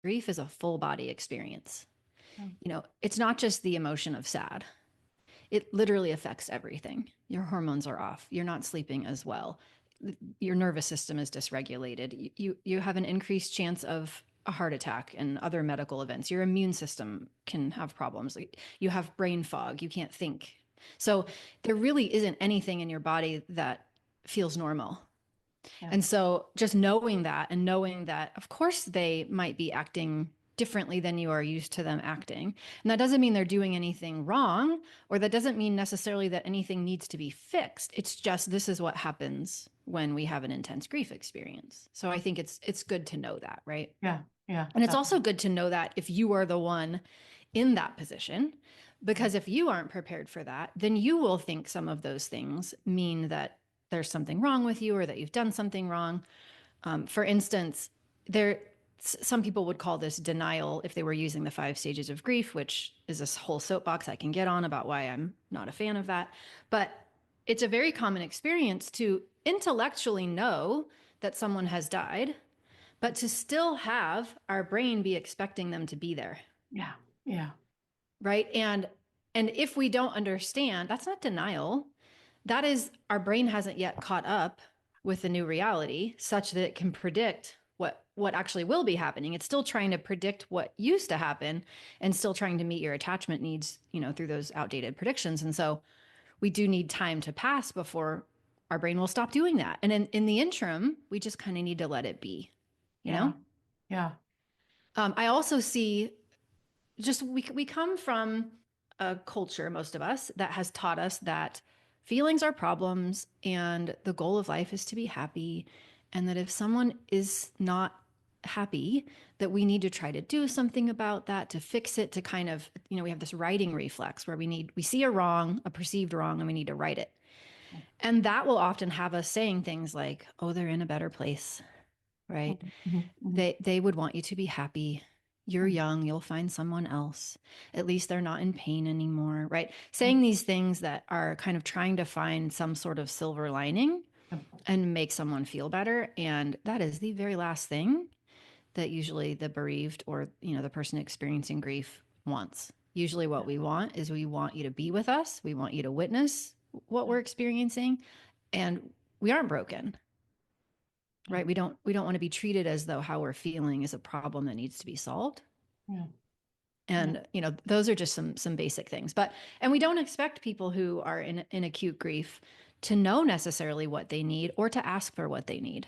grief is a full body experience. Yeah. You know, it's not just the emotion of sad. It literally affects everything. Your hormones are off. You're not sleeping as well. Your nervous system is dysregulated. You have an increased chance of a heart attack and other medical events. Your immune system can have problems. You have brain fog. You can't think. So there really isn't anything in your body that feels normal. Yeah. And so just knowing that and knowing that, of course, they might be acting differently than you are used to them acting. And that doesn't mean they're doing anything wrong, or that doesn't mean necessarily that anything needs to be fixed. It's just this is what happens when we have an intense grief experience. So I think it's good to know that, right? Yeah. Yeah. And it's also good to know that if you are the one in that position, because if you aren't prepared for that, then you will think some of those things mean that there's something wrong with you or that you've done something wrong. For instance, some people would call this denial if they were using the 5 stages of grief, which is this whole soapbox I can get on about why I'm not a fan of that. But it's a very common experience to intellectually know that someone has died, but to still have our brain be expecting them to be there. Yeah. Yeah. Right. And if we don't understand, that's not denial. That is our brain hasn't yet caught up with the new reality such that it can predict what actually will be happening. It's still trying to predict what used to happen and still trying to meet your attachment needs, you know, through those outdated predictions. And so we do need time to pass before our brain will stop doing that. And in the interim, we just kind of need to let it be, you know? Yeah. I also see just we come from a culture, most of us, that has taught us that feelings are problems and the goal of life is to be happy. And that if someone is not happy, that we need to try to do something about that to fix it, to kind of, you know, we have this righting reflex where we see a wrong, a perceived wrong, and we need to right it. And that will often have us saying things like, oh, they're in a better place, right? Mm-hmm. They would want you to be happy. You're young, you'll find someone else. At least they're not in pain anymore, right? Saying these things that are kind of trying to find some sort of silver lining and make someone feel better. And that is the very last thing that usually the bereaved or, you know, the person experiencing grief wants. Usually what we want is we want you to be with us. We want you to witness what we're experiencing, and we aren't broken. Right? We don't want to be treated as though how we're feeling is a problem that needs to be solved. Yeah. And you know, those are just some basic things. And we don't expect people who are in acute grief to know necessarily what they need or to ask for what they need.